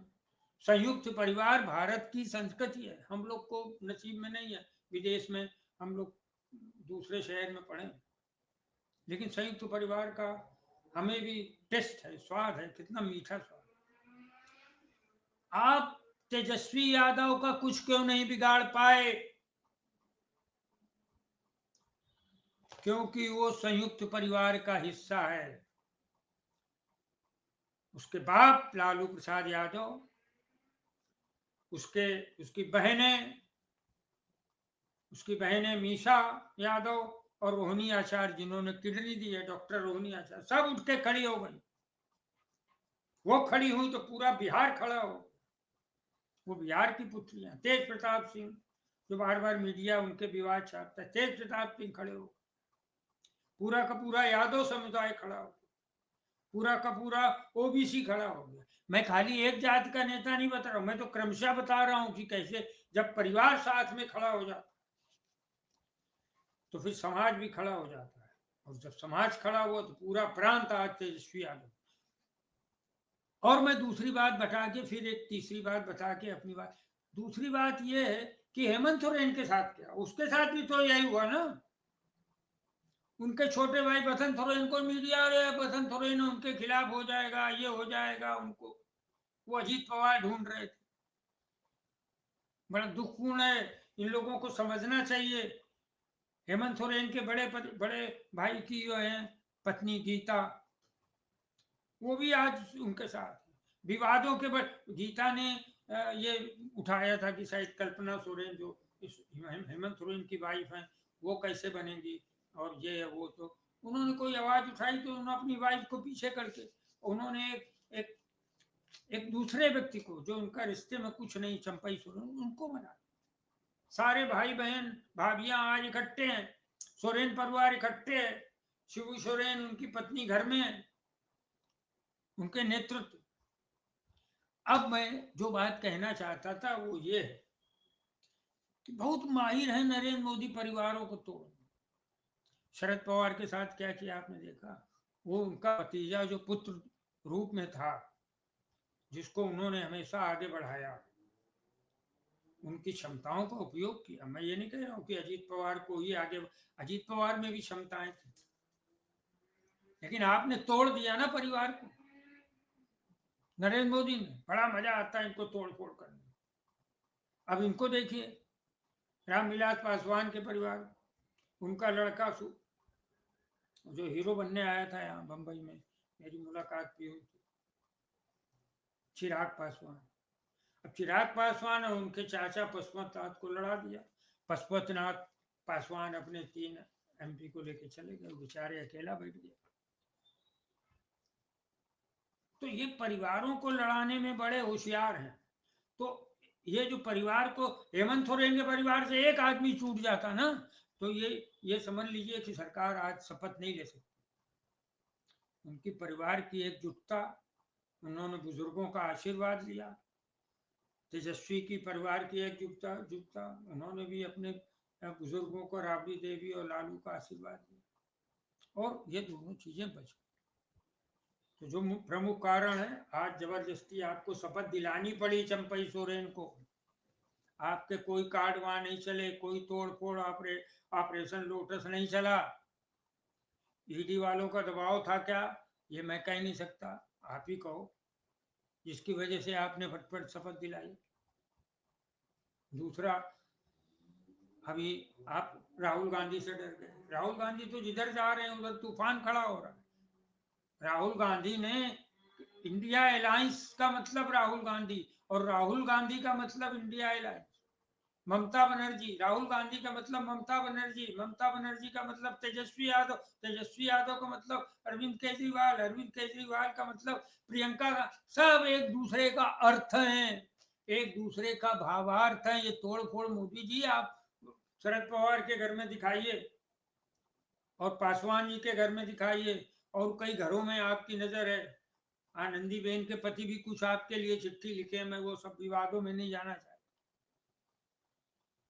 संयुक्त परिवार भारत की संस्कृति है, हम लोग को नसीब में नहीं है, विदेश में हम लोग दूसरे शहर में पढ़े, लेकिन संयुक्त परिवार का हमें भी टेस्ट है, स्वाद है, कितना मीठा स्वाद। आप तेजस्वी यादव का कुछ क्यों नहीं बिगाड़ पाए? क्योंकि वो संयुक्त परिवार का हिस्सा है। उसके बाप लालू प्रसाद यादव, उसकी बहनें मीशा यादव और रोहिणी आचार्य, जिन्होंने किडनी दी है, डॉक्टर रोहिणी आचार्य, सब उठ के खड़ी हो गई। वो खड़ी हुई तो पूरा बिहार खड़ा हो। वो बिहार की पुत्रियां, तेज प्रताप सिंह, जो बार बार मीडिया उनके विवाद छापता है, तेज प्रताप सिंह खड़े हो, पूरा का पूरा यादव समुदाय खड़ा हो, पूरा का पूरा ओबीसी खड़ा हो गया। मैं खाली एक जाति का नेता नहीं बता रहा हूं, मैं तो क्रमशः बता रहा हूं कि कैसे जब परिवार साथ में खड़ा हो जाता तो फिर समाज भी खड़ा हो जाता है, और जब समाज खड़ा हुआ तो पूरा प्रांत आज तेजस्वी यादव। और मैं दूसरी बात बता के, फिर एक तीसरी बात बता के अपनी बात, दूसरी बात यह है कि हेमंत सोरेन के साथ क्या, उसके साथ भी तो यही हुआ ना। उनके छोटे भाई बसंत सोरेन को मीडिया, अरे बसंत सोरेन उनके खिलाफ हो जाएगा, ये हो जाएगा, उनको वो अजीत पवार ढूंढ रहे थे। बड़ा दुखपूर्ण है, इन लोगों को समझना चाहिए। हेमंत सोरेन के बड़े भाई की जो है पत्नी गीता, वो भी आज उनके साथ विवादों के गीता ने ये उठाया था कि शायद कल्पना सोरेन जो हेमंत सोरेन की वाइफ है, वो कैसे बनेंगी और ये है वो, तो उन्होंने कोई आवाज उठाई तो उन्होंने अपनी वाइफ को पीछे करके उन्होंने एक एक दूसरे व्यक्ति को, जो उनका रिश्ते में कुछ नहीं, चंपई सोरेन, उनको मना। सारे भाई बहन भाभियां आज इकट्ठे हैं, सोरेन परिवार इकट्ठे है, शिबू सोरेन उनकी पत्नी घर में है, उनके नेतृत्व। अब मैं जो बात कहना चाहता था वो ये है कि बहुत माहिर है नरेंद्र मोदी परिवारों को तोड़ने। शरद पवार के साथ क्या किया आपने देखा, वो उनका भतीजा जो पुत्र रूप में था, जिसको उन्होंने हमेशा आगे बढ़ाया, उनकी क्षमताओं का उपयोग किया। मैं ये नहीं कह रहा हूँ कि अजीत पवार को ही आगे, अजीत पवार में भी क्षमताएं थी, लेकिन आपने तोड़ दिया ना परिवार को। नरेंद्र मोदी ने, बड़ा मजा आता है इनको तोड़ फोड़ करने। अब इनको देखिए, रामविलास पासवान के परिवार, उनका लड़का जो हीरो बनने आया था यहाँ बंबई में, मेरी मुलाकात भी हुई थी, चिराग पासवान। अब चिराग पासवान और उनके चाचा पशुपतनाथ को लड़ा दिया। पशुपतनाथ पासवान अपने 3 MP को लेके चले गए, बेचारे अकेला बैठ गए। तो ये परिवारों को लड़ाने में बड़े होशियार हैं। तो ये जो परिवार को, हेमंत सोरेन के परिवार से एक आदमी छूट जाता ना, तो ये समझ लीजिए कि सरकार आज शपथ नहीं ले सकती। उनकी परिवार की एकजुटता, उन्होंने बुजुर्गों का आशीर्वाद लिया। तेजस्वी की परिवार की एकजुटता जुटता, उन्होंने भी अपने बुजुर्गों को, राबड़ी देवी और लालू का आशीर्वाद दिया, और ये दोनों चीजें बच गई। तो जो प्रमुख कारण है, आज जबरदस्ती आपको शपथ दिलानी पड़ी चंपई सोरेन को। आपके कोई कार्ड वहां नहीं चले, कोई तोड़ फोड़ ऑपरेशन लोटस नहीं चला। ईडी वालों का दबाव था क्या, ये मैं कह नहीं सकता, आप ही कहो, जिसकी वजह से आपने फटफट शपथ दिलाई। दूसरा, अभी आप राहुल गांधी से डर गए। राहुल गांधी तो जिधर जा रहे हैं उधर तूफान खड़ा हो रहा है। राहुल गांधी ने, इंडिया अलायंस का मतलब राहुल गांधी, और राहुल गांधी का मतलब इंडिया अलायंस। ममता बनर्जी, राहुल गांधी का मतलब ममता बनर्जी, ममता बनर्जी का मतलब तेजस्वी यादव, तेजस्वी यादव का मतलब अरविंद केजरीवाल, अरविंद केजरीवाल का मतलब प्रियंका। सब एक दूसरे का अर्थ है, एक दूसरे का भावार्थ है। ये तोड़ फोड़ मोदी जी आप शरद पवार के घर में दिखाइए, और पासवान जी के घर में दिखाइए, और कई घरों में आपकी नजर है। आनंदी बेन के पति भी कुछ आपके लिए चिट्ठी लिखे, मैं वो सब विवादों में नहीं जाना चाहता,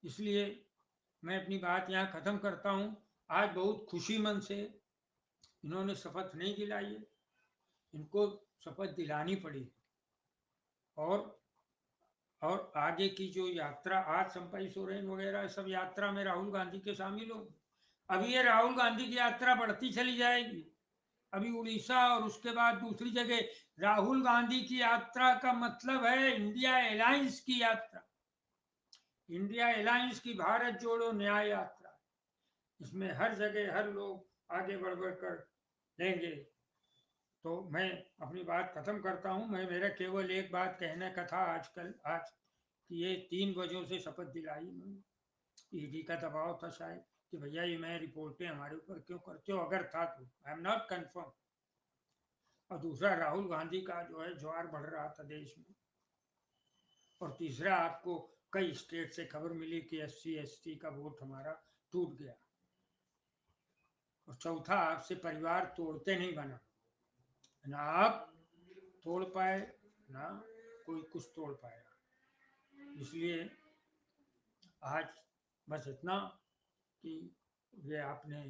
इसलिए मैं अपनी बात यहाँ खत्म करता हूँ। आज बहुत खुशी मन से इन्होंने शपथ नहीं दिलाई है, इनको शपथ दिलानी पड़ी। और आगे की जो यात्रा, आज चंपई सोरेन वगैरह सब यात्रा में राहुल गांधी के शामिल होंगे। अभी ये राहुल गांधी की यात्रा बढ़ती चली जाएगी। अभी उड़ीसा और उसके बाद दूसरी जगह। राहुल गांधी की यात्रा का मतलब है इंडिया अलायंस की यात्रा, इंडिया अलायंस की भारत जोड़ो न्याय यात्रा। इसमें हर जगह हर लोग आगे बढ़ बढ़ कर लेंगे। तो मैं अपनी बात खत्म करता हूं। मेरा केवल एक बात कहने का था आज कि ये 3 वजहों से शपथ दिलाई उन्होंने। ईडी का दबाव था शायद कि भैया ये मैं रिपोर्टें हमारे ऊपर क्यों करते हो, अगर था तो, आई एम नॉट कंफर्म। और दूसरा, राहुल गांधी का जो है ज्वार बढ़ रहा था देश में। और तीसरा, आपको कई स्टेट से खबर मिली कि SC ST का वोट हमारा टूट गया। और चौथा, आपसे परिवार तोड़ते नहीं बना, ना आप तोड़ पाए ना कोई कुछ तोड़ पाएगा। इसलिए आज बस इतना कि ये आपने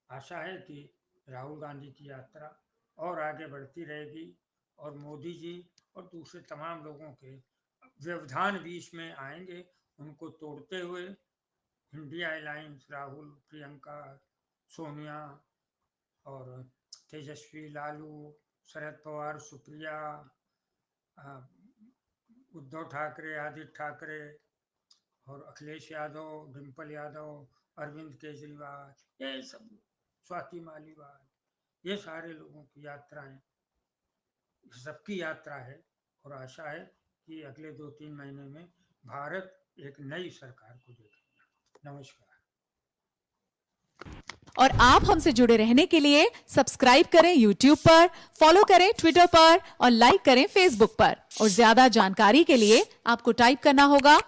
आशा है कि राहुल गांधी की यात्रा और आगे बढ़ती रहेगी, और मोदी जी और दूसरे तमाम लोगों के व्यवधान बीच में आएंगे, उनको तोड़ते हुए इंडिया अलायंस, राहुल, प्रियंका, सोनिया और तेजस्वी, लालू, शरद पवार, सुप्रिया, उद्धव ठाकरे, आदित्य ठाकरे और अखिलेश यादव, डिम्पल यादव, अरविंद केजरीवाल, ये सब, स्वाति मालीवाल, ये सारे लोगों की यात्राएं, सबकी यात्रा है। और आशा है कि अगले 2-3 महीने में भारत एक नई सरकार को देखेगा। नमस्कार। और आप हमसे जुड़े रहने के लिए सब्सक्राइब करें YouTube पर, फॉलो करें ट्विटर पर और लाइक करें फेसबुक पर। और ज्यादा जानकारी के लिए आपको टाइप करना होगा